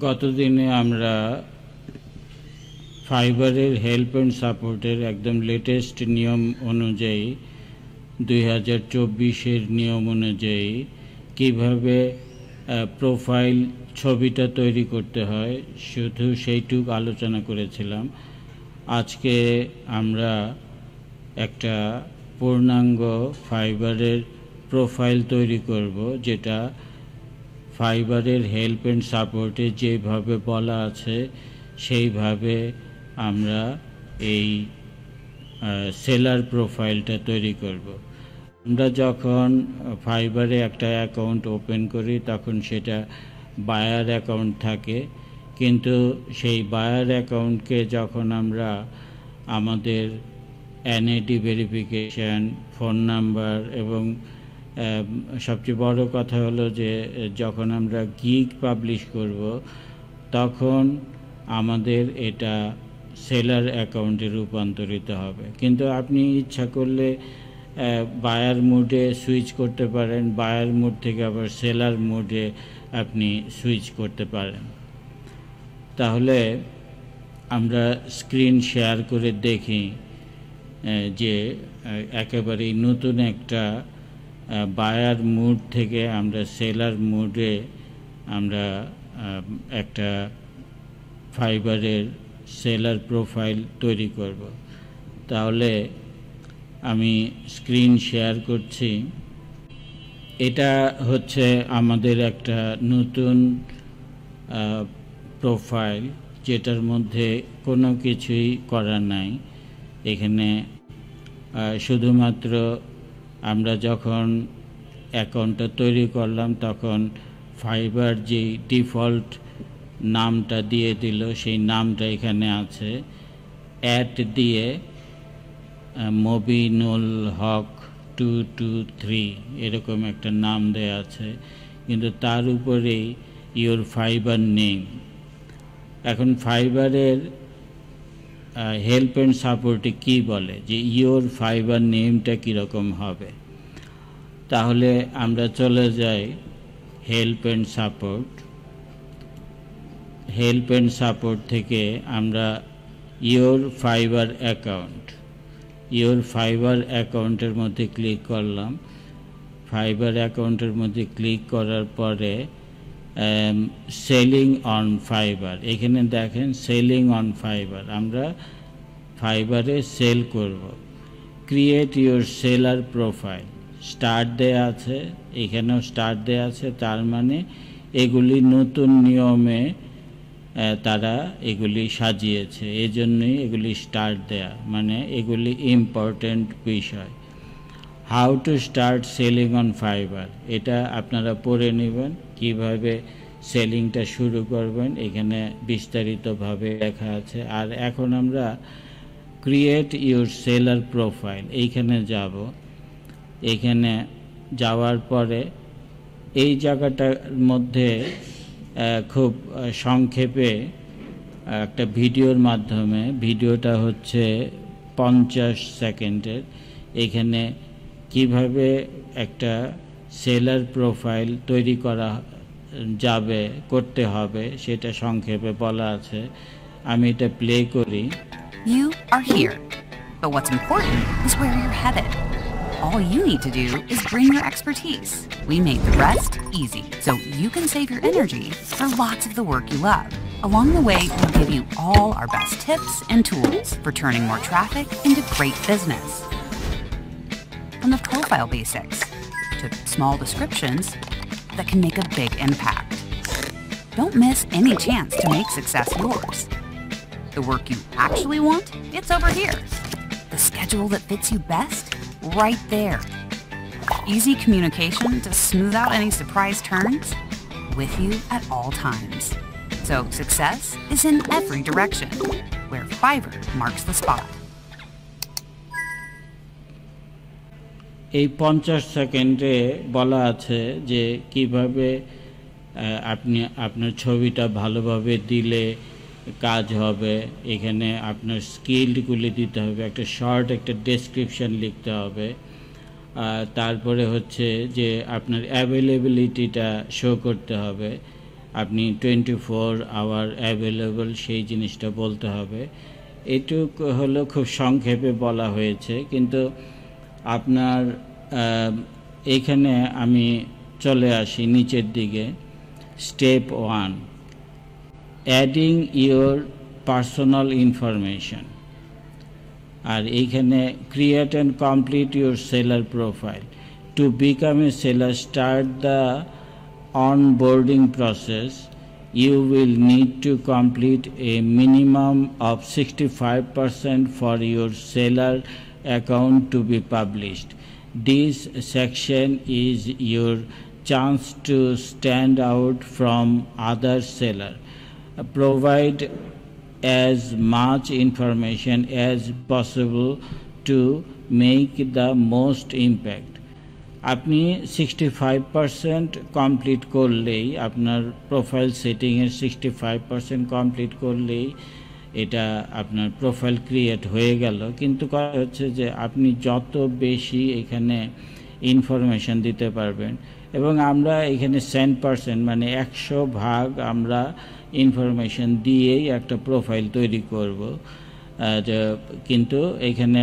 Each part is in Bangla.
গতদিনে আমরা ফাইবারের হেল্প অ্যান্ড সাপোর্টের একদম লেটেস্ট নিয়ম অনুযায়ী 2024-এর নিয়ম অনুযায়ী কীভাবে প্রোফাইল ছবিটা তৈরি করতে হয় শুধু সেইটুক আলোচনা করেছিলাম। আজকে আমরা একটা পূর্ণাঙ্গ ফাইবারের প্রোফাইল তৈরি করব, যেটা ফাইবারের হেল্প অ্যান্ড সাপোর্টে যেভাবে বলা আছে সেইভাবে আমরা এই সেলার প্রোফাইলটা তৈরি করব। আমরা যখন ফাইবারে একটা অ্যাকাউন্ট ওপেন করি তখন সেটা বায়ার অ্যাকাউন্ট থাকে, কিন্তু সেই বায়ার অ্যাকাউন্টকে যখন আমরা আমাদের এনআইডি ভেরিফিকেশান, ফোন নাম্বার এবং সবচেয়ে বড় কথা হলো যে যখন আমরা গিগ পাবলিশ করব তখন আমাদের এটা সেলার অ্যাকাউন্টে রূপান্তরিত হবে। কিন্তু আপনি ইচ্ছা করলে বায়ার মোডে সুইচ করতে পারেন, বায়ার মোড থেকে আবার সেলার মোডে আপনি সুইচ করতে পারেন। তাহলে আমরা স্ক্রিন শেয়ার করে দেখি যে একেবারেই নতুন একটা বায়ার মোড থেকে আমরা সেলার মোডে আমরা একটা ফাইবারের সেলার প্রোফাইল তৈরি করব। তাহলে আমি স্ক্রিন শেয়ার করছি। এটা হচ্ছে আমাদের একটা নতুন প্রোফাইল, যেটার মধ্যে কোনো কিছুই করা নাই। এখানে শুধুমাত্র আমরা যখন অ্যাকাউন্টটা তৈরি করলাম তখন ফাইবার যে ডিফল্ট নামটা দিয়ে দিল সেই নামটা এখানে আছে। অ্যাড দিয়ে মবিনুল হক 223 এরকম একটা নাম দেয়া আছে, কিন্তু তার উপরেই ইওর ফাইবার নেম। এখন ফাইবারের হেল্প অ্যান্ড সাপোর্টে কী বলে যে ইওর ফাইবার নেমটা কীরকম হবে। তাহলে আমরা চলে যাই help and support. Help and support থেকে আমরা your fibre account, your fibre অ্যাকাউন্টের মধ্যে ক্লিক করলাম। ফাইবার অ্যাকাউন্টের মধ্যে ক্লিক করার পরে সেলিং অন ফাইবার, এখানে দেখেন সেলিং অন ফাইবার, আমরা ফাইবারে সেল করব। Create your seller profile, start দেয়া আছে, এখানেও স্টার্ট দেয়া আছে, তার মানে এগুলি নতুন নিয়মে তারা এগুলি সাজিয়েছে, এই জন্যই এগুলি স্টার্ট দেয়া, মানে এগুলি ইম্পর্টেন্ট বিষয়। How to start selling on fibre, এটা আপনারা পড়ে নেবেন কিভাবে সেলিংটা শুরু করবেন, এখানে বিস্তারিতভাবে লেখা আছে। আর এখন আমরা ক্রিয়েট ইউর সেলার প্রোফাইল এইখানে যাব। এইখানে যাওয়ার পরে এই জায়গাটার মধ্যে খুব সংক্ষেপে একটা ভিডিওর মাধ্যমে, ভিডিওটা হচ্ছে 50 সেকেন্ডের, এখানে কিভাবে একটা সেলার প্রোফাইল তৈরি করা যাবে, করতে হবে সেটা সংক্ষেপে বলা আছে। আমি এটা প্লে করি। You are here, but what's important is where you're headed. All you need to do is bring your expertise. We make the rest easy, so you can save your energy for lots of the work you love. Along the way, we'll give you all our best tips and tools for turning more traffic into great business. From the profile basics to small descriptions that can make a big impact. Don't miss any chance to make success yours. The work you actually want, it's over here. The schedule that fits you best, right there. Easy communication to smooth out any surprise turns, with you at all times. So success is in every direction, where Fiverr marks the spot. এই 50 সেকেন্ডে বলা আছে যে কিভাবে আপনি আপনার ছবিটা ভালোভাবে দিলে কাজ হবে। এখানে আপনার স্কিলগুলি দিতে হবে, একটা শর্ট একটা ডেসক্রিপশন লিখতে হবে, তারপরে হচ্ছে যে আপনার অ্যাভেলেবিলিটিটা শো করতে হবে, আপনি 24 আওয়ার অ্যাভেলেবল সেই জিনিসটা বলতে হবে। এটুক হলো খুব সংক্ষেপে বলা হয়েছে, কিন্তু আপনার এখানে আমি চলে আসি নিচের দিকে। Step 1, adding your personal information. আর এইখানে create and complete your seller profile. To become a seller, start the onboarding process. You will need to complete a minimum of 65% for your seller account to be published. This section is your chance to stand out from other seller. Provide as much information as possible to make the most impact. আপনি 65% কমপ্লিট করলেই, আপনার প্রোফাইল সেটিংয়ের 65% কমপ্লিট করলেই এটা আপনার প্রোফাইল ক্রিয়েট হয়ে গেল। কিন্তু কথা হচ্ছে যে আপনি যত বেশি এখানে ইনফরমেশন দিতে পারবেন, এবং আমরা এখানে 100% মানে 100% আমরা ইনফরমেশন দিয়েই একটা প্রোফাইল তৈরি করব। কিন্তু এখানে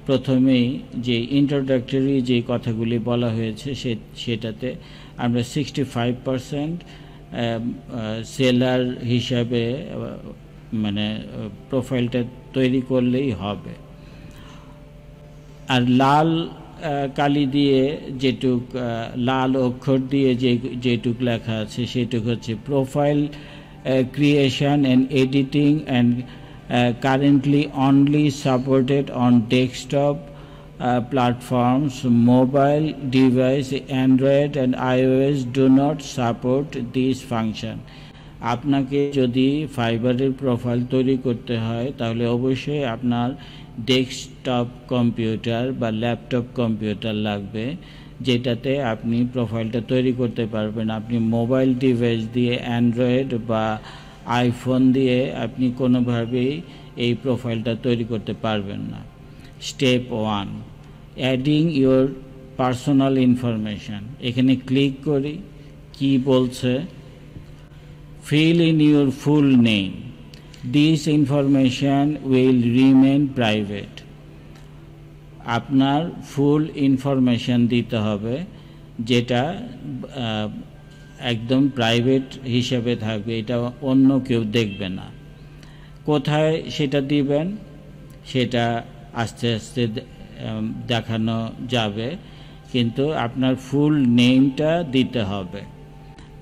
প্রথমেই যে ইন্ট্রোডাক্টরি যে কথাগুলি বলা হয়েছে সেটাতে আমরা 65% সেলার হিসাবে মানে প্রোফাইলটা তৈরি করলেই হবে। আর লাল কালি দিয়ে যেটুক, লাল অক্ষর দিয়ে যেটুক লেখা আছে সেটুক হচ্ছে profile creation and editing and currently only supported on desktop platforms. Mobile device Android and iOS do not support this function. আপনাকে যদি ফাইবারের প্রোফাইল তৈরি করতে হয় তাহলে অবশ্যই আপনার ডেস্কটপ কম্পিউটার বা ল্যাপটপ কম্পিউটার লাগবে, যেটাতে আপনি প্রোফাইলটা তৈরি করতে পারবেন। আপনি মোবাইল ডিভাইস দিয়ে, অ্যান্ড্রয়েড বা আইফোন দিয়ে আপনি কোনোভাবেই এই প্রোফাইলটা তৈরি করতে পারবেন না। Step 1, adding your personal information. এখানে ক্লিক করি, কি বলছে, fill in your full name, this information will remain private. আপনার ফুল ইনফরমেশান দিতে হবে, যেটা একদম প্রাইভেট হিসেবে থাকবে, এটা অন্য কেউ দেখবে না। কোথায় সেটা দিবেন সেটা আস্তে আস্তে দেখানো যাবে, কিন্তু আপনার ফুল নেমটা দিতে হবে।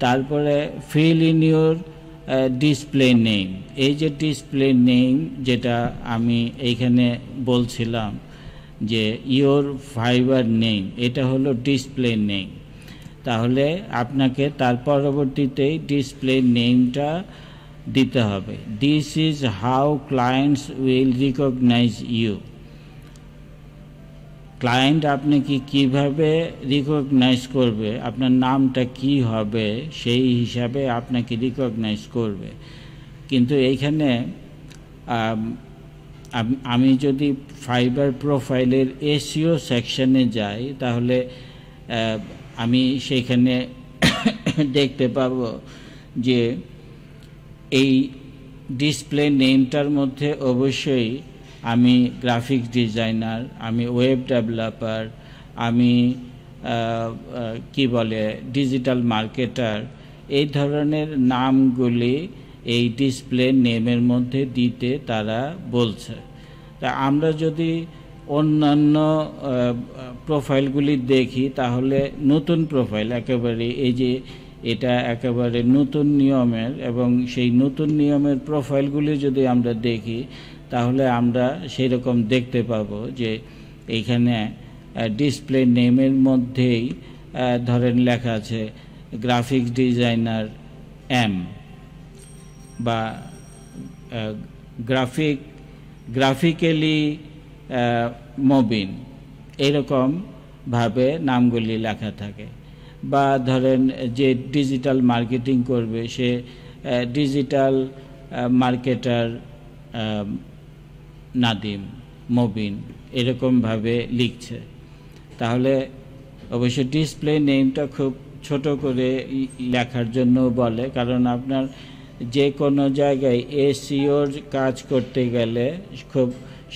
তারপরে fill in your display name. এই যে ডিসপ্লে নেম যেটা আমি এইখানে বলছিলাম যে ইওর ফাইবার নেম, এটা হলো ডিসপ্লে নেম। তাহলে আপনাকে তার পরবর্তীতেই ডিসপ্লে নেমটা দিতে হবে। This is how clients will recognize you. Client আপনাকে কিভাবে রিকগনাইজ করবে, আপনার নামটা কি হবে সেই হিসাবে আপনাকে রিকগনাইজ করবে। কিন্তু এইখানে আমি যদি ফাইবার প্রোফাইলের এসইও সেকশনে যাই তাহলে আমি সেখানে দেখতে পাবো যে এই ডিসপ্লে নেমটার মধ্যে অবশ্যই আমি গ্রাফিক্স ডিজাইনার, আমি ওয়েব ডেভেলপার, আমি কি বলে ডিজিটাল মার্কেটার, এই ধরনের নামগুলি এই ডিসপ্লে নেমের মধ্যে দিতে তারা বলছে। তা আমরা যদি অন্যান্য প্রোফাইলগুলি দেখি তাহলে নতুন প্রোফাইল একেবারে, এই যে এটা একেবারে নতুন নিয়মের, এবং সেই নতুন নিয়মের প্রোফাইলগুলি যদি আমরা দেখি তাহলে আমরা সেই রকম দেখতে পাবো যে এইখানে ডিসপ্লে নেমের মধ্যেই ধরেন লেখা আছে গ্রাফিক্স ডিজাইনার এম বা গ্রাফিক্যালি মবিন, এরকমভাবে নামগুলি লেখা থাকে। বা ধরেন যে ডিজিটাল মার্কেটিং করবে সে ডিজিটাল মার্কেটার নাদিম মবিন, এরকমভাবে লিখছে। তাহলে অবশ্য ডিসপ্লে নেমটা খুব ছোট করে লেখার জন্য বলে, কারণ আপনার যে কোনো জায়গায় এসইওর কাজ করতে গেলে খুব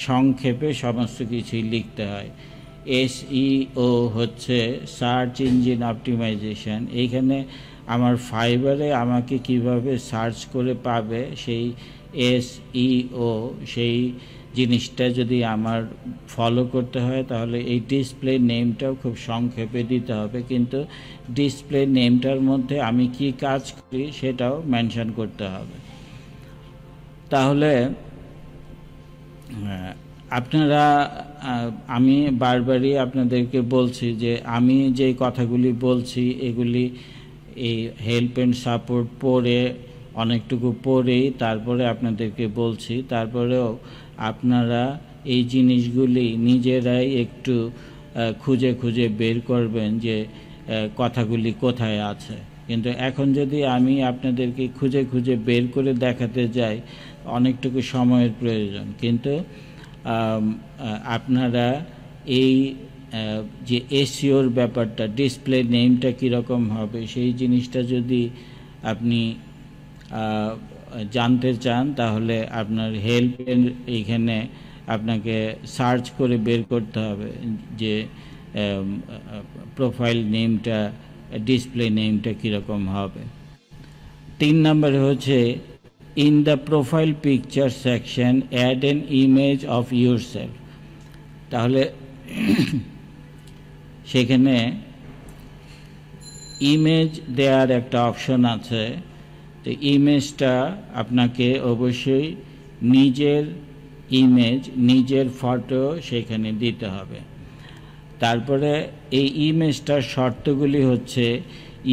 সংক্ষেপে সমস্ত কিছুই লিখতে হয়। এসইও হচ্ছে সার্চ ইঞ্জিন অপটিমাইজেশন। এইখানে আমার ফাইবারে আমাকে কিভাবে সার্চ করে পাবে সেই এসইও, সেই জিনিসটা যদি আমার ফলো করতে হয় তাহলে এই ডিসপ্লে নেমটাও খুব সংক্ষেপে দিতে হবে, কিন্তু ডিসপ্লে নেমটার মধ্যে আমি কি কাজ করি সেটাও মেনশন করতে হবে। তাহলে আপনারা, আমি বারবারই আপনাদেরকে বলছি যে আমি যে কথাগুলি বলছি এগুলি এই হেল্প অ্যান্ড সাপোর্ট পড়ে অনেকটুকু পড়েই তারপরে আপনাদেরকে বলছি। তারপরেও আপনারা এই জিনিসগুলি নিজেরাই একটু খুঁজে খুঁজে বের করবেন যে কথাগুলি কোথায় আছে। কিন্তু এখন যদি আমি আপনাদেরকে খুঁজে খুঁজে বের করে দেখাতে যাই অনেকটুকু সময়ের প্রয়োজন, কিন্তু আপনারা এই যে এসইওর ব্যাপারটা, ডিসপ্লে নেমটা কীরকম হবে সেই জিনিসটা যদি আপনি জানতে চান তাহলে আপনার হেল্প এইখানে আপনাকে সার্চ করে বের করতে হবে যে প্রোফাইল নেমটা, ডিসপ্লে নেমটা কীরকম হবে। 3 নম্বরে হচ্ছে in the profile picture section add an image of yourself। তাহলে সেখানে ইমেজ দেওয়ার একটা অপশন আছে। তো ইমেজটা আপনাকে অবশ্যই নিজের ইমেজ, নিজের ফটো সেখানে দিতে হবে। তারপরে এই ইমেজটার শর্তগুলি হচ্ছে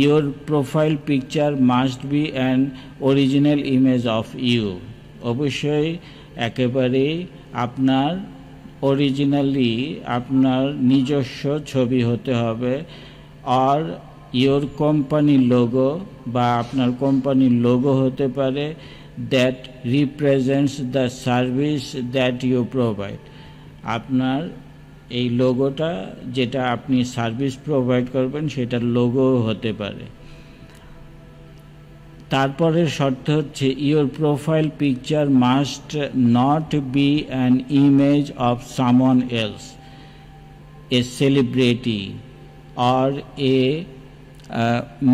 your profile picture must be an original image of you। অবশ্যই একেবারেই আপনার অরিজিনালি আপনার নিজস্ব ছবি হতে হবে, আর your company logo বা আপনার কোম্পানির লোগো হতে পারে that represents the service that you provide। আপনার এই লোগোটা যেটা আপনি সার্ভিস প্রোভাইড করবেন সেটার লোগো হতে পারে। তারপরের শর্ত হচ্ছে your profile picture must not be an image of someone else, A celebrity or a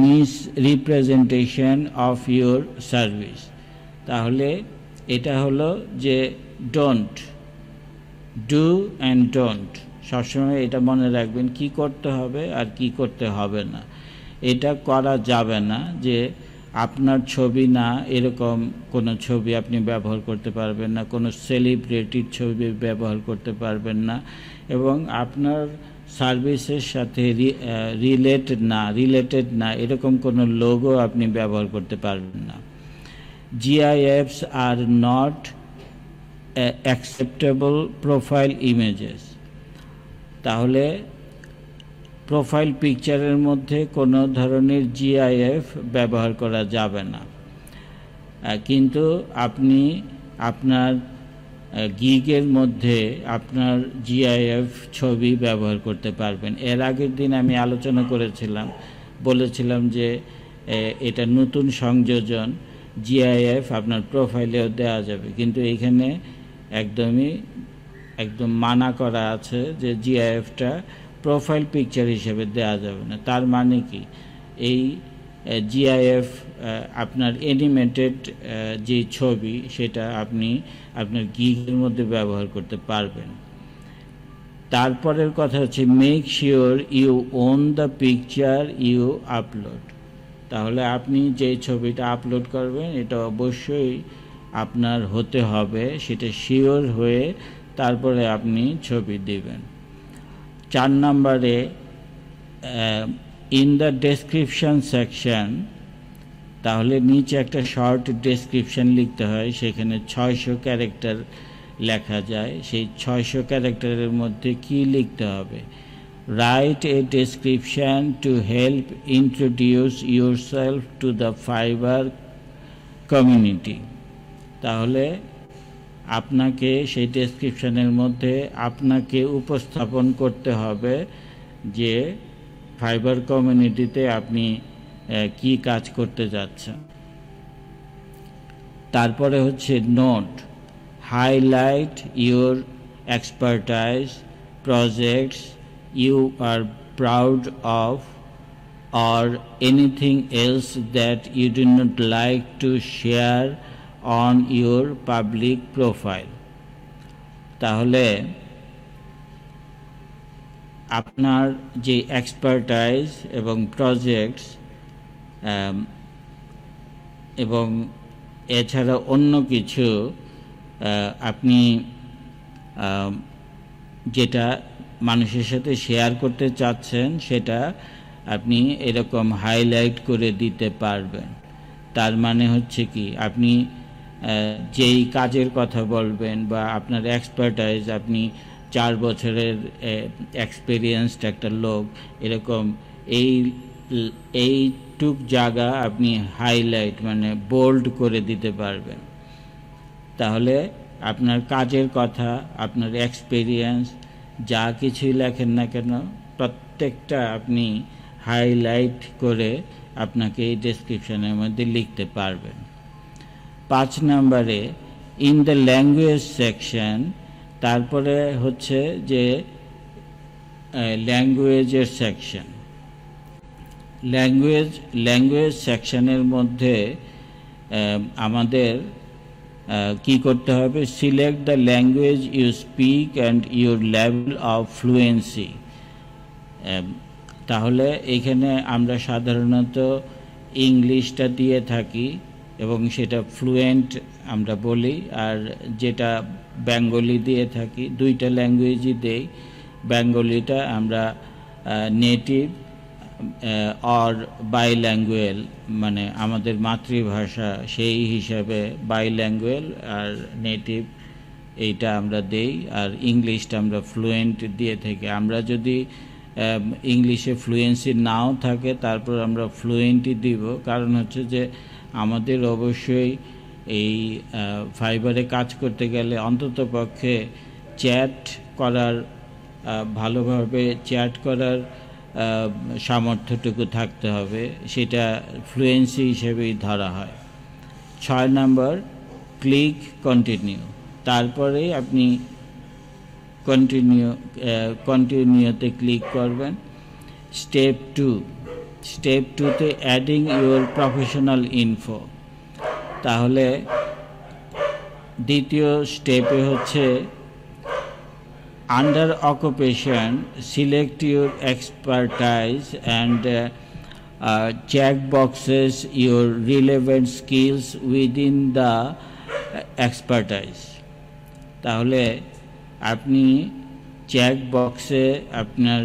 miss representation of your service. তাহলে এটা হলো যে ডোন্ট, ডু অ্যান্ড ডোন্ট, সবসময় এটা মনে রাখবেন কি করতে হবে আর কি করতে হবে না। এটা করা যাবে না যে আপনার ছবি না এরকম কোনো ছবি আপনি ব্যবহার করতে পারবেন না, কোনো সেলিব্রিটির ছবি ব্যবহার করতে পারবেন না, এবং আপনার সার্ভিসের সাথে রিলেটেড না এরকম কোনো লোগো আপনি ব্যবহার করতে পারবেন না। GIFs are not acceptable profile images। তাহলে প্রোফাইল পিকচারের মধ্যে কোনো ধরনের GIF ব্যবহার করা যাবে না, কিন্তু আপনি আপনার গিগের মধ্যে আপনার GIF ছবি ব্যবহার করতে পারবেন। এর আগের দিন আমি আলোচনা করেছিলাম, বলেছিলাম যে এটা নতুন সংযোজন, GIF আপনার প্রোফাইলেও দেওয়া যাবে, কিন্তু এইখানে একদম মানা করা আছে যে GIFটা প্রোফাইল পিকচার হিসেবে দেওয়া যাবে না। তার মানে কি, এই GIF আপনার অ্যানিমেটেড যে ছবি সেটা আপনি আপনার গিগের মধ্যে ব্যবহার করতে পারবেন। তারপরের কথা হচ্ছে make sure you own the picture you upload. তাহলে আপনি যে ছবিটা আপলোড করবেন এটা অবশ্যই আপনার হতে হবে, সেটা শিওর হয়ে তারপরে আপনি ছবি দেবেন। 4 নম্বরে ইন দ্য ডেসক্রিপশন সেকশন, তাহলে নিচে একটা শর্ট ডেসক্রিপশন লিখতে হয়, সেখানে 600 ক্যারেক্টার লেখা যায়। সেই 600 ক্যারেক্টারের মধ্যে কি লিখতে হবে? Write a description to help introduce yourself to the fibre community. তাহলে আপনাকে সেই ডেসক্রিপশনের মধ্যে আপনাকে উপস্থাপন করতে হবে যে ফাইবার কমিউনিটিতে আপনি কি কাজ করতে যাচ্ছেন। তারপরে হচ্ছে note, highlight your expertise, projects you are proud of, or anything else that you do not like to share on your public profile। তাহলে আপনার যে এক্সপার্টাইজ এবং প্রজেক্টস এবং এছাড়া অন্য কিছু আপনি যেটা মানুষের সাথে শেয়ার করতে চাচ্ছেন সেটা আপনি এরকম হাইলাইট করে দিতে পারবেন। তার মানে হচ্ছে কি, আপনি যেই কাজের কথা বলবেন বা আপনার এক্সপার্টাইজ, আপনি 4 বছরের এক্সপিরিয়েন্সড একটা লোক, এরকম এইটুক জায়গা আপনি হাইলাইট মানে বোল্ড করে দিতে পারবেন। তাহলে আপনার কাজের কথা, আপনার এক্সপিরিয়েন্স যা কিছুই লেখেন না কেন প্রত্যেকটা আপনি হাইলাইট করে আপনাকে এই ডেসক্রিপশনের মধ্যে লিখতে পারবেন। 5 নম্বরে ইন দ্য ল্যাঙ্গুয়েজ সেকশন, তারপরে হচ্ছে যে ল্যাঙ্গুয়েজের সেকশন। ল্যাঙ্গুয়েজ সেকশনের মধ্যে আমাদের কি করতে হবে, select the language you speak and your level of fluency. তাহলে এখানে আমরা সাধারণত ইংলিশটা দিয়ে থাকি এবং সেটা ফ্লুয়েন্ট আমরা বলি, আর যেটা বেঙ্গলি দিয়ে থাকি, দুইটা ল্যাঙ্গুয়েজই দেই। বেঙ্গলিটা আমরা নেটিভ অর বাইল্যাঙ্গুয়েল, মানে আমাদের মাতৃভাষা সেই হিসাবে বাইল্যাঙ্গুয়েল আর নেটিভ এইটা আমরা দেই, আর ইংলিশটা আমরা ফ্লুয়েন্ট দিয়ে থাকি। আমরা যদি ইংলিশে ফ্লুয়েন্সি নাও থাকে তারপর আমরা ফ্লুয়েন্টই দিব, কারণ হচ্ছে যে আমাদের অবশ্যই এই ফাইবারে কাজ করতে গেলে অন্তত পক্ষে চ্যাট করার, ভালোভাবে চ্যাট করার সামর্থ্যটুকু থাকতে হবে, সেটা ফ্লুয়েন্সি হিসেবেই ধরা হয়। 6 নম্বর ক্লিক কন্টিনিউ, তারপরে আপনি কন্টিনিউতে ক্লিক করবেন। স্টেপ 2তে অ্যাডিং ইউর প্রফেশনাল ইনফো। তাহলে দ্বিতীয় স্টেপে হচ্ছে under occupation select your expertise and check boxes your relevant skills within the expertise. তাহলে আপনি চেক বক্সে আপনার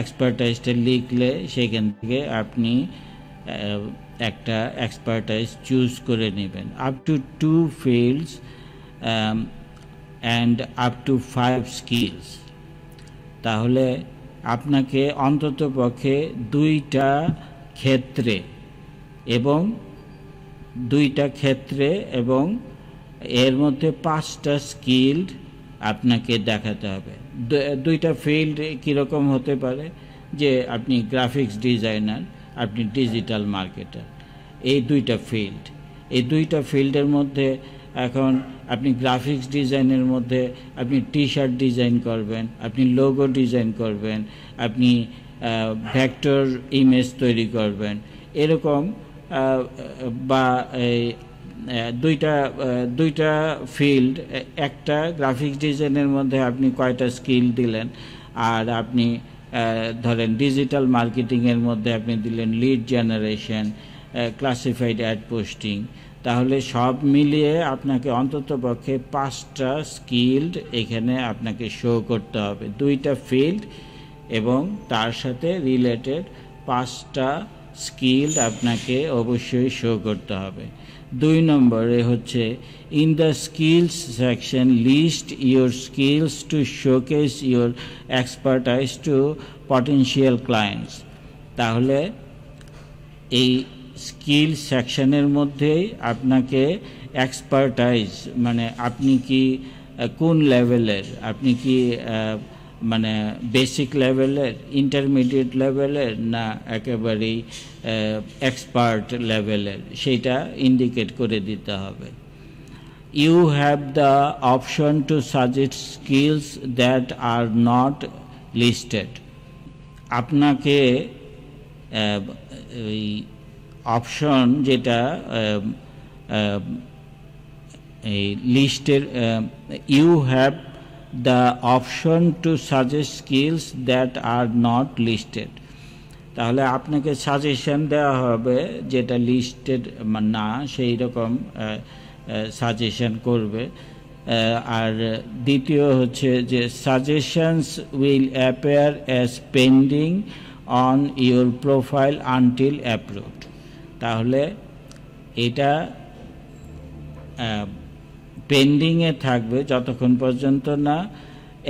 এক্সপার্টাইজটা লিখলে সেখান থেকে আপনি একটা এক্সপার্টাইজ চুজ করে নেবেন। Up to 2 fields and up to 5 skills। তাহলে আপনাকে অন্তত পক্ষে 2টা ক্ষেত্রে এবং এর মধ্যে 5টা স্কিল্ড আপনাকে দেখাতে হবে। 2টা ফিল্ড কীরকম হতে পারে, যে আপনি গ্রাফিক্স ডিজাইনার, আপনি ডিজিটাল মার্কেটার, এই 2টা ফিল্ড। এই 2টা ফিল্ডের মধ্যে এখন আপনি গ্রাফিক্স ডিজাইনের মধ্যে আপনি টি-শার্ট ডিজাইন করবেন, আপনি লোগো ডিজাইন করবেন, আপনি ভেক্টর ইমেজ তৈরি করবেন, এরকম বা দুইটা ফিল্ড। একটা গ্রাফিক্স ডিজাইনের মধ্যে আপনি কয়টা স্কিল দিলেন, আর আপনি ধরেন ডিজিটাল মার্কেটিংয়ের মধ্যে আপনি দিলেন lead generation, classified ad posting. তাহলে সব মিলিয়ে আপনাকে অন্তত পক্ষে 5টা স্কিল্ড এখানে আপনাকে শো করতে হবে। 2টা ফিল্ড এবং তার সাথে রিলেটেড 5টা স্কিল আপনাকে অবশ্যই শো করতে হবে। 2 নম্বরে হচ্ছে in the skills section list your skills to showcase your expertise to potential clients. তাহলে এই স্কিল সেকশনের মধ্যেই আপনাকে এক্সপার্টাইজ, মানে আপনি কি কোন লেভেলের, আপনি কি মানে বেসিক লেভেলের, ইন্টারমিডিয়েট লেভেলের, না একেবারেই এক্সপার্ট লেভেলের, সেটা ইন্ডিকেট করে দিতে হবে। You have the option to suggest skills that are not listed. আপনাকে এই অপশন যেটা এই লিস্টের, you have the option to suggest skills that are not listed. তাহলে আপনাকে সাজেশন দেওয়া হবে যেটা লিস্টেড না সেই রকম সাজেশন করবে। আর দ্বিতীয় হচ্ছে যে suggestions will appear as pending on your profile until approved. তাহলে এটা পেন্ডিংয়ে থাকবে যতক্ষণ পর্যন্ত না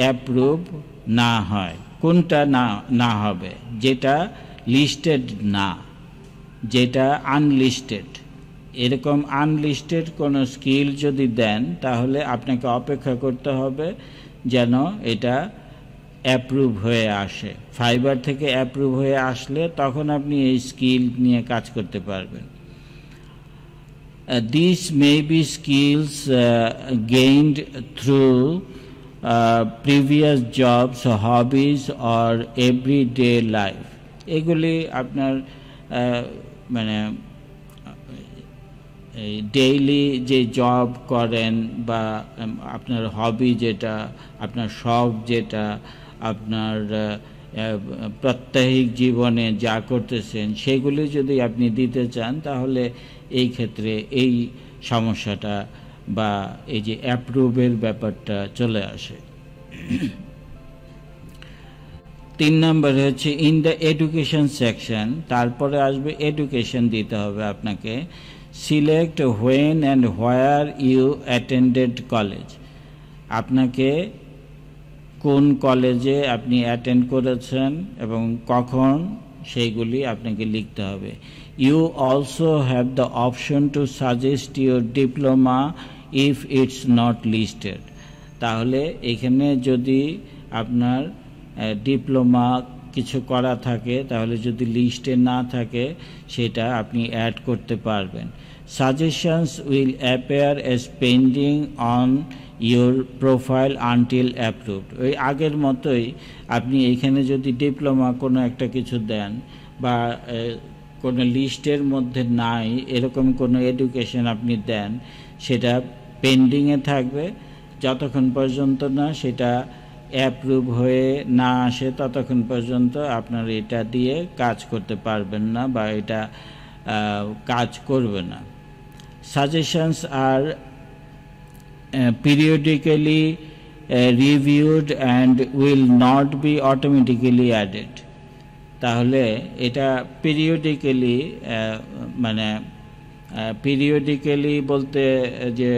অ্যাপ্রুভ না হয়। কোনটা না হবে? যেটা লিস্টেড না, যেটা আনলিস্টেড। এরকম আনলিস্টেড কোনো স্কিল যদি দেন তাহলে আপনাকে অপেক্ষা করতে হবে যেন এটা অ্যাপ্রুভ হয়ে আসে। ফাইবার থেকে অ্যাপ্রুভ হয়ে আসলে তখন আপনি এই স্কিল নিয়ে কাজ করতে পারবেন। These may be skills gained through previous jobs, hobbies or everyday life. এগুলি আপনার মানে ডেইলি যে জব করেন বা আপনার হবি যেটা, আপনার শখ যেটা, আপনার প্রাত্যহিক জীবনে যা করতেছেন সেগুলি যদি আপনি দিতে চান তাহলে এই ক্ষেত্রে এই সমস্যাটা বা এই যে অ্যাপ্রুভের ব্যাপারটা চলে আসে। 3 নম্বর হচ্ছে ইন দ্য এডুকেশন সেকশন, তারপরে আসবে এডুকেশন দিতে হবে আপনাকে। Select when and where you attended college. আপনাকে কোন কলেজে আপনি অ্যাটেন্ড করেছেন এবং কখন, সেইগুলি আপনাকে লিখতে হবে। You also have the option to suggest your diploma if it's not listed. তাহলে এখানে যদি আপনার ডিপ্লোমা কিছু করা থাকে তাহলে যদি লিস্টে না থাকে সেটা আপনি অ্যাড করতে পারবেন। Suggestions will appear as pending on your profile until approved. ওই আগের মতোই আপনি এখানে যদি ডিপ্লোমা কোনো একটা কিছু দেন বা কোনো লিস্টের মধ্যে নাই এরকম কোনো এডুকেশন আপনি দেন, সেটা পেন্ডিংয়ে থাকবে যতক্ষণ পর্যন্ত না সেটা অ্যাপ্রুভ হয়ে না আসে ততক্ষণ পর্যন্ত আপনার এটা দিয়ে কাজ করতে পারবেন না বা এটা কাজ করবে না। Suggestions are periodically reviewed and will not be automatically added। তাহলে এটা পিরিয়ডিক্যালি মানে পিরিয়ডিক্যালি বলতে যে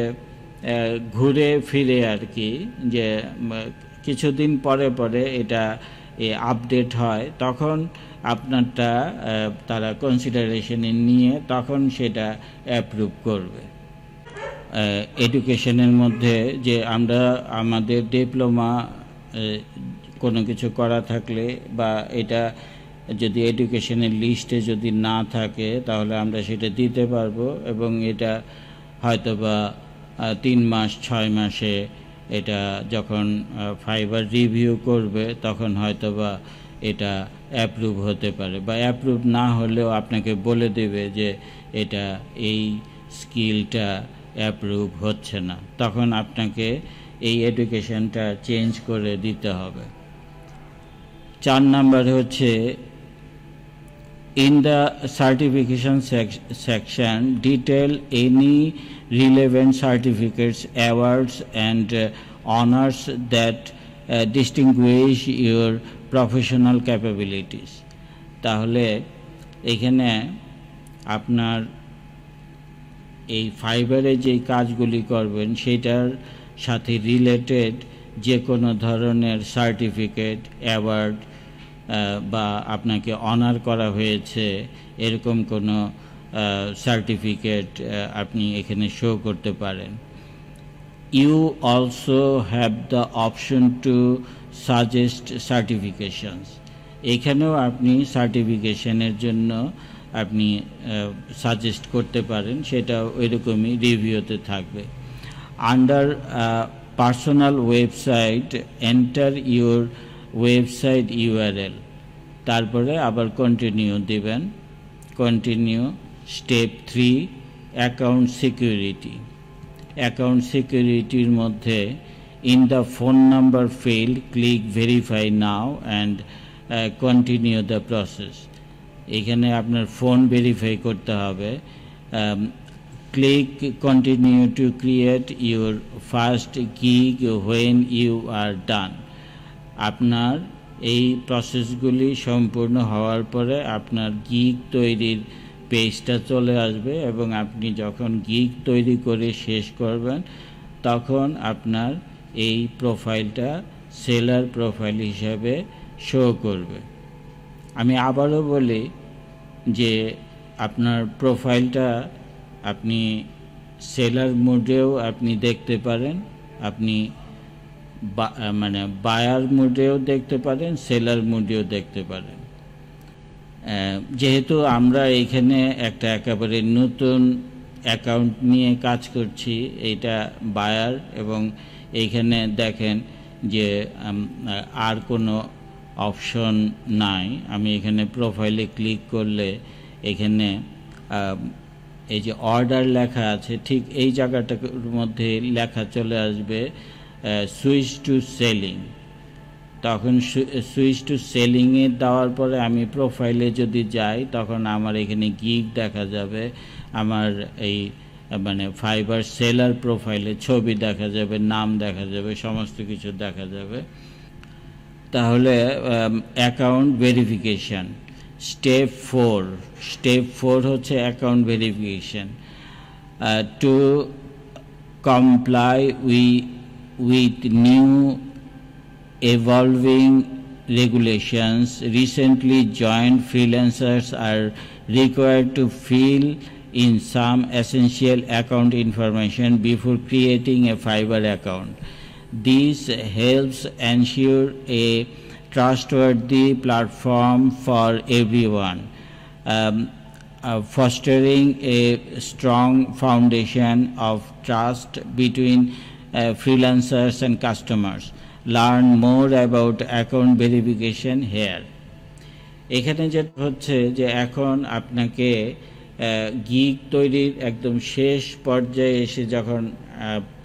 ঘুরে ফিরে আর কি, যে কিছুদিন পরে পরে এটা আপডেট হয়, তখন আপনারটা তারা কনসিডারেশনে নিয়ে তখন সেটা অ্যাপ্রুভ করবে। এডুকেশনের মধ্যে যে আমরা আমাদের ডিপ্লোমা কোনো কিছু করা থাকলে বা এটা যদি এডুকেশনের লিস্টে যদি না থাকে তাহলে আমরা সেটা দিতে পারবো এবং এটা হয়তোবা 3 মাস 6 মাসে এটা যখন ফাইবার রিভিউ করবে তখন হয়তোবা এটা অ্যাপ্রুভ হতে পারে বা অ্যাপ্রুভ না হলেও আপনাকে বলে দেবে যে এটা এই স্কিলটা অ্যাপ্রুভ হচ্ছে না, তখন আপনাকে এই এডুকেশনটা চেঞ্জ করে দিতে হবে। 4 নাম্বার হচ্ছে in the certification section detail any relevant certificates, awards and honours that distinguished your professional capabilities. তাহলে এখানে আপনার এই ফাইবারে যে কাজগুলি করবেন সেটার সাথে রিলেটেড যে কোনো ধরনের সার্টিফিকেট, অ্যাওয়ার্ড বা আপনাকে অনার করা হয়েছে এরকম কোনো সার্টিফিকেট আপনি এখানে শো করতে পারেন। You also have the option to suggest certifications, এখানেও আপনি সার্টিফিকেশনের জন্য আপনি সাজেস্ট করতে পারেন, সেটা ওইরকমই রিভিউতে থাকবে। Under personal website enter your website URL, তারপরে আবার কন্টিনিউ দিবেন। Continue. Step 3 account security. Account সিকিউরিটির মধ্যে in the phone number field click verify now and continue the process. এখানে আপনার ফোন ভেরিফাই করতে হবে। Click continue to create your first gig when you are done. আপনার এই প্রসেসগুলি সম্পূর্ণ হওয়ার পরে আপনার গিগ তৈরির পেজটা চলে আসবে এবং আপনি যখন গিগ তৈরি করে শেষ করবেন তখন আপনার এই প্রোফাইলটা সেলার প্রোফাইল হিসাবে শো করবে। আমি আবারও বলি যে আপনার প্রোফাইলটা আপনি সেলার মোডেও আপনি দেখতে পারেন, আপনি মানে বায়ার মোডেও দেখতে পারেন, সেলার মোডেও দেখতে পারেন। যেহেতু আমরা এখানে একটা একেবারে নতুন অ্যাকাউন্ট নিয়ে কাজ করছি, এটা বায়ার, এবং এইখানে দেখেন যে আর কোনো অপশন নাই। আমি এখানে প্রোফাইলে ক্লিক করলে এখানে এই যে অর্ডার লেখা আছে, ঠিক এই জায়গাটার মধ্যে লেখা চলে আসবে সুইচ টু সেলিং। তখন সুইচ টু সেলিংয়ে দেওয়ার পরে আমি প্রোফাইলে যদি যাই তখন আমার এখানে গিগ দেখা যাবে, আমার এই মানে ফাইবার সেলার প্রোফাইলে ছবি দেখা যাবে, নাম দেখা যাবে, সমস্ত কিছু দেখা যাবে। তাহলে অ্যাকাউন্ট ভেরিফিকেশান স্টেপ 4 হচ্ছে account verification. To comply with new evolving regulations, recently joined freelancers are required to fill in some essential account information before creating a Fiverr account. This helps ensure a trustworthy platform for everyone, fostering a strong foundation of trust between freelancers and customers. Learn more about account verification here. এখানে যেটা হচ্ছে যে এখন আপনাকে গিগ তৈরির একদম শেষ পর্যায়ে এসে যখন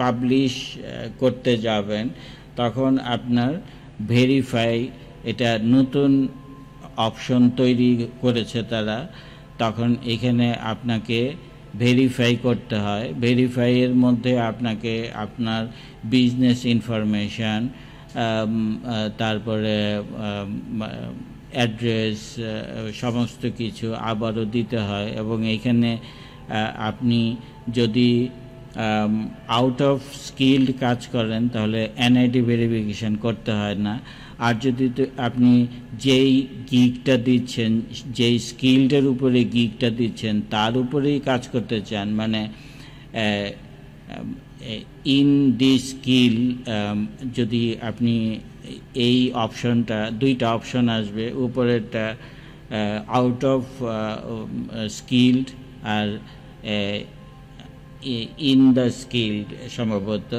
পাবলিশ করতে যাবেন তখন আপনার ভেরিফাই, এটা নতুন অপশন তৈরি করেছে তারা, তখন এখানে আপনাকে ভেরিফাই করতে হয়। ভেরিফাইয়ের মধ্যে আপনাকে আপনার বিজনেস ইনফরমেশান, তারপরে অ্যাড্রেস, সমস্ত কিছু আবারও দিতে হয়। এবং এইখানে আপনি যদি আউট অফ স্কিল্ড কাজ করেন তাহলে এনআইডি ভেরিফিকেশান করতে হয় না। আর যদি আপনি যেই গিগটা দিচ্ছেন, যেই স্কিলটার উপরে গিগটা দিচ্ছেন তার উপরেই কাজ করতে চান, মানে ইন দি স্কিল, যদি আপনি এই অপশনটা, দুইটা অপশন আসবে, উপরেরটা আউট অফ স্কিল্ড আর ইন দ্য স্কিল্ড সম্ভবত,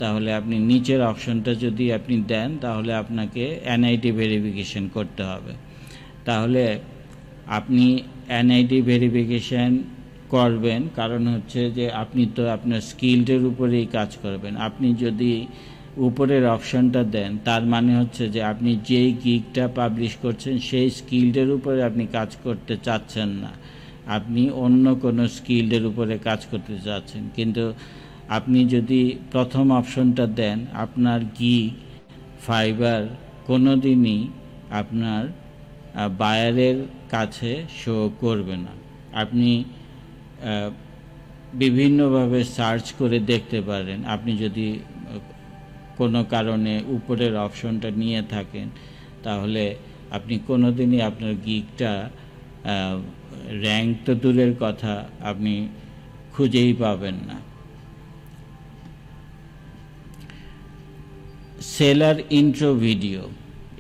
তাহলে আপনি নিচের অপশনটা যদি আপনি দেন তাহলে আপনাকে এনআইডি ভেরিফিকেশান করতে হবে। তাহলে আপনি এনআইডি ভেরিফিকেশান করবেন, কারণ হচ্ছে যে আপনি তো আপনার স্কিল্ডের উপরেই কাজ করবেন। আপনি যদি উপরের অপশনটা দেন তার মানে হচ্ছে যে আপনি যেই গিগটা পাবলিশ করছেন সেই স্কিল্ডের উপরে আপনি কাজ করতে চাচ্ছেন না, আপনি অন্য কোনো স্কিল্ডের উপরে কাজ করতে চাচ্ছেন। কিন্তু আপনি যদি প্রথম অপশনটা দেন, আপনার গিগ ফাইবার কোনো দিনই আপনার বায়ারের কাছে শো করবে না। আপনি বিভিন্নভাবে সার্চ করে দেখতে পারেন। আপনি যদি কোনো কারণে উপরের অপশনটা নিয়ে থাকেন তাহলে আপনি কোনো দিনই আপনার গিগটা র্যাঙ্ক তো দূরের কথা, আপনি খুঁজেই পাবেন না। সেলার ইন্ট্রো ভিডিও,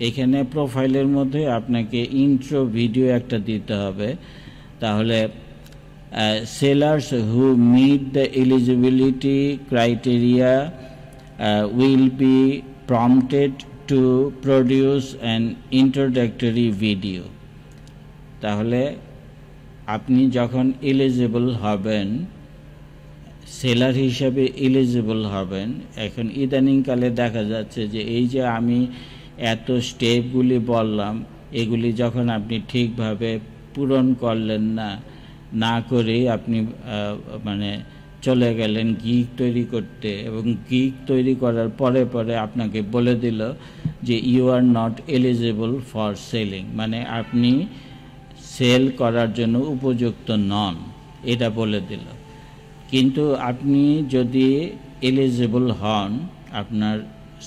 এখানে প্রোফাইলের মধ্যে আপনাকে ইন্ট্রো ভিডিও একটা দিতে হবে। তাহলে sellers who meet the eligibility criteria will be prompted to produce an introductory video। তাহলে আপনি যখন এলিজিবল হবেন, সেলার হিসাবে এলিজিবল হবেন, এখন ইদানিংকালে দেখা যাচ্ছে যে এই যে আমি এত স্টেপগুলি বললাম, এগুলি যখন আপনি ঠিকভাবে পূরণ করলেন না করে আপনি মানে চলে গেলেন গিগ তৈরি করতে, এবং গিগ তৈরি করার পরে পরে আপনাকে বলে দিল যে you are not eligible for selling, মানে আপনি সেল করার জন্য উপযুক্ত নন, এটা বলে দিল। কিন্তু আপনি যদি এলিজিবল হন, আপনার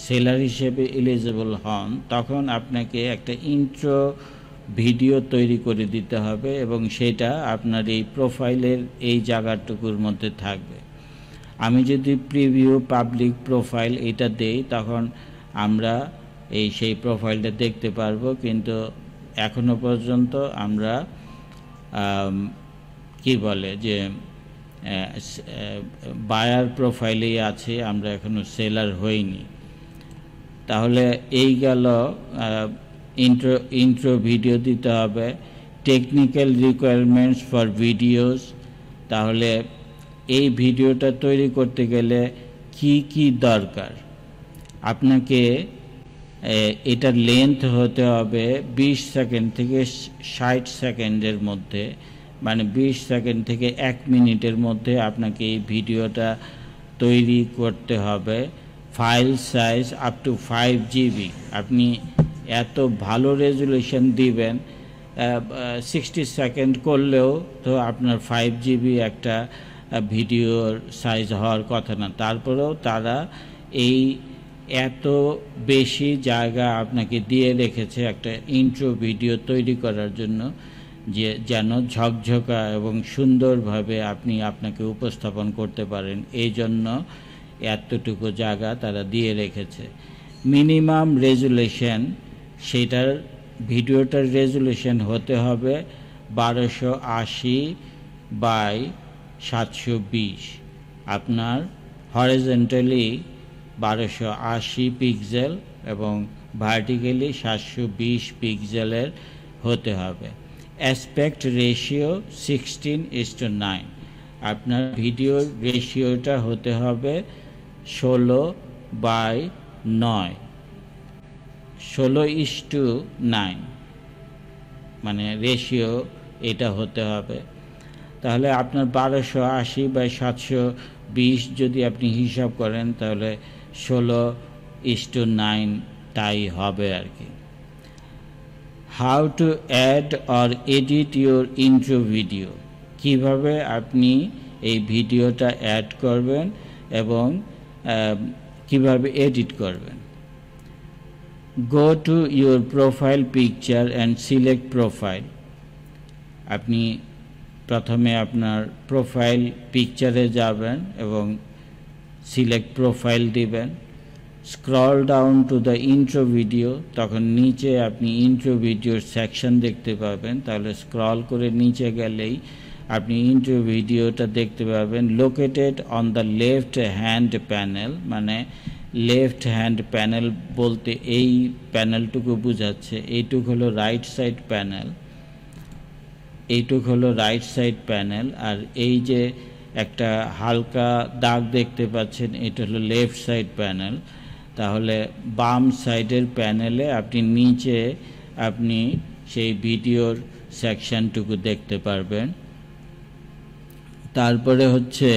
সেলার হিসেবে এলিজিবল হন, তখন আপনাকে একটা ইন্ট্রো ভিডিও তৈরি করে দিতে হবে, এবং সেটা আপনার এই প্রোফাইলের এই জায়গাটুকুর মধ্যে থাকবে। আমি যদি প্রিভিউ পাবলিক প্রোফাইল এটা দেই, তখন আমরা সেই প্রোফাইলটা দেখতে পারবো, কিন্তু এখনো পর্যন্ত আমরা কি বলে যে বায়ার প্রোফাইলেই আছে, আমরা এখনো সেলার হইনি। তাহলে এই গেল ইন্ট্রো ভিডিও দিতে হবে। টেকনিক্যাল রিকোয়ারমেন্টস ফর ভিডিওস, তাহলে এই ভিডিওটা তৈরি করতে গেলে কি কি দরকার, আপনাকে এটার লেন্থ হতে হবে 20 সেকেন্ড থেকে 60 সেকেন্ডের মধ্যে, মানে 20 সেকেন্ড থেকে 1 মিনিটের মধ্যে আপনাকে এই ভিডিওটা তৈরি করতে হবে। File size up to 5 GB। আপনি এত ভালো রেজুলেশন দিবেন, 60 সেকেন্ড করলেও তো আপনার 5 GB একটা ভিডিওর সাইজ হওয়ার কথা না। তারপরেও তারা এই এত বেশি জায়গা আপনাকে দিয়ে রেখেছে একটা ইন্ট্রো ভিডিও তৈরি করার জন্য, যে যেন ঝকঝকা এবং সুন্দরভাবে আপনি আপনাকে উপস্থাপন করতে পারেন, এই জন্য এতটুকু জায়গা তারা দিয়ে রেখেছে। মিনিমাম রেজুলেশন, সেটার ভিডিওটার রেজুলেশন হতে হবে 1280 বাই 720, আপনার হরিজন্টালি 1280 পিক্সেল এবং ভার্টিক্যালি 720 পিক্সেলের হতে হবে। অ্যাসপেক্ট রেশিও 16:9, আপনার ভিডিওর রেশিওটা হতে হবে 16:9, 16:9, মানে রেশিও এটা হতে হবে। তাহলে আপনার 1280 বাই 720 যদি আপনি হিসাব করেন, তাহলে 16:9 তাই হবে আর কি। How to add or edit your intro video, কিভাবে আপনি এই ভিডিওটা অ্যাড করবেন এবং কিভাবে এডিট করবেন। Go to your profile picture and select profile, আপনি প্রথমে আপনার প্রোফাইল পিকচারে যাবেন এবং সিলেক্ট প্রোফাইল দিবেন। Scroll down to the intro video, তখন নিচে আপনি ইন্ট্রো ভিডিওর সেকশন দেখতে পাবেন। তাহলে স্ক্রল করে নিচে গেলেই আপনি ইন্ট্রো ভিডিওটা দেখতে পাবেন। Located on the left hand panel, মানে লেফট হ্যান্ড প্যানেল বলতে এই প্যানেলটুকু বোঝাচ্ছে, এইটুক হলো রাইট সাইড প্যানেল, এইটুক হলো রাইট সাইড প্যানেল, আর এই যে একটা হালকা দাগ দেখতে পাচ্ছেন, এটা হলো লেফট সাইড প্যানেল। তাহলে বাম সাইডের প্যানেলে আপনি নিচে আপনি সেই ভিডিওর সেকশনটুকু দেখতে পারবেন। তারপরে হচ্ছে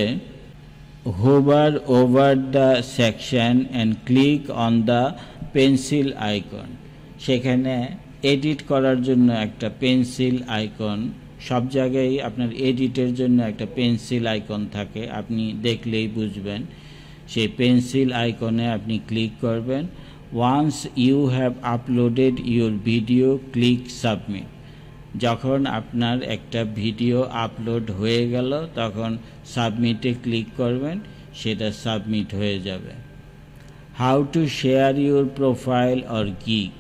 hover over the section and click on the pencil icon, সেখানে এডিট করার জন্য একটা পেন্সিল আইকন, সব জায়গায় আপনার এডিটের জন্য একটা পেন্সিল আইকন থাকে, আপনি দেখলেই বুঝবেন। সেই পেন্সিল আইকনে আপনি ক্লিক করবেন। Once you have uploaded your video click submit, যখন আপনার একটা ভিডিও আপলোড হয়ে গেল তখন সাবমিটে ক্লিক করবেন, সেটা সাবমিট হয়ে যাবে। How to share your profile or gig.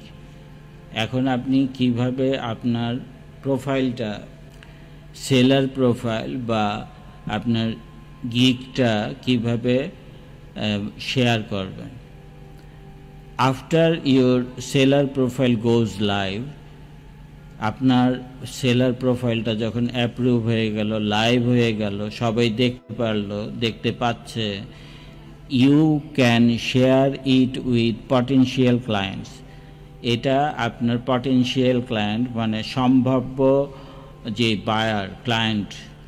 এখন আপনি কিভাবে আপনার প্রোফাইলটা, সেলার প্রোফাইল বা আপনার গিগটা কিভাবে শেয়ার করবেন। After your seller profile goes live, আপনার সেলার প্রোফাইলটা যখন অ্যাপ্রুভ হয়ে গেল, লাইভ হয়ে গেল, সবাই দেখতে পাচ্ছে, you can share it with potential clients. এটা আপনার পটেনশিয়াল ক্লায়েন্ট মানে সম্ভাব্য যে বায়ার,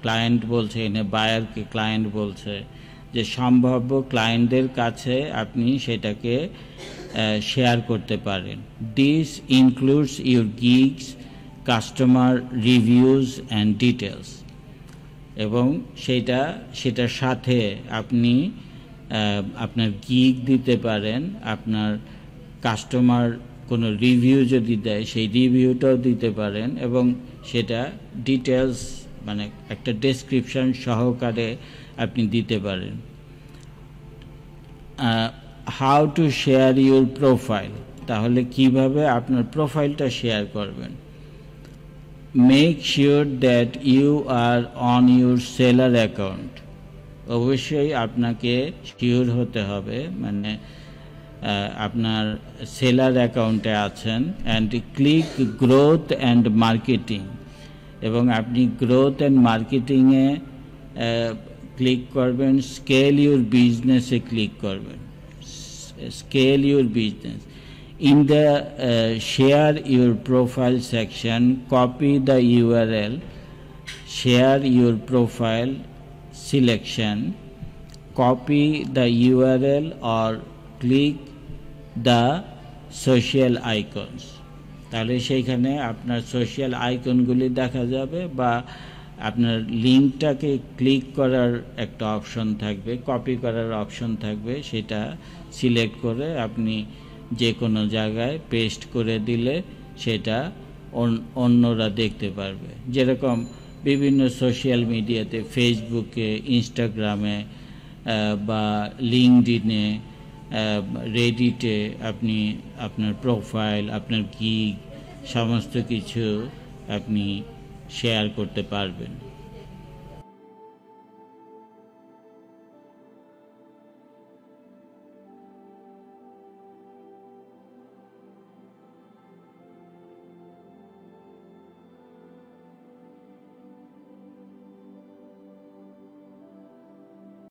ক্লায়েন্ট বলছে, এনে বায়ারকে ক্লায়েন্ট বলছে, যে সম্ভাব্য ক্লায়েন্টদের কাছে আপনি সেটাকে শেয়ার করতে পারেন। This includes your gigs, customer reviews and details. এবং সেটার সাথে আপনি আপনার গিগ দিতে পারেন, আপনার কাস্টমার কোনো রিভিউ যদি দেয় সেই রিভিউটাও দিতে পারেন, এবং সেটা ডিটেলস মানে একটা ডেসক্রিপশন সহকারে আপনি দিতে পারেন। How to share your profile, তাহলে কিভাবে আপনার প্রোফাইলটা শেয়ার করবেন। Make sure that you are on your seller account. অবশ্যই আপনাকে শিওর হতে হবে, মানে আপনার সেলার অ্যাকাউন্টে আছেন। And click growth and marketing, এবং আপনি গ্রোথ অ্যান্ড মার্কেটিংয়ে ক্লিক করবেন। স্কেল ইউর বিজনেসে ক্লিক করবেন, scale your business. In the share your profile section, copy the URL, share your profile selection, copy the URL or click the social icons. তাহলে সেইখানে আপনার সোশ্যাল আইকনগুলি দেখা যাবে, বা আপনার লিঙ্কটাকে ক্লিক করার একটা অপশন থাকবে, কপি করার অপশন থাকবে, সেটা সিলেক্ট করে আপনি যে কোনো জায়গায় পেস্ট করে দিলে সেটা অন্যরা দেখতে পারবে। যেরকম বিভিন্ন সোশ্যাল মিডিয়াতে, ফেসবুকে, ইনস্টাগ্রামে বা লিঙ্কডইনে, রেডিটে আপনি আপনার প্রোফাইল, আপনার গিগ সমস্ত কিছু আপনি শেয়ার করতে পারবেন।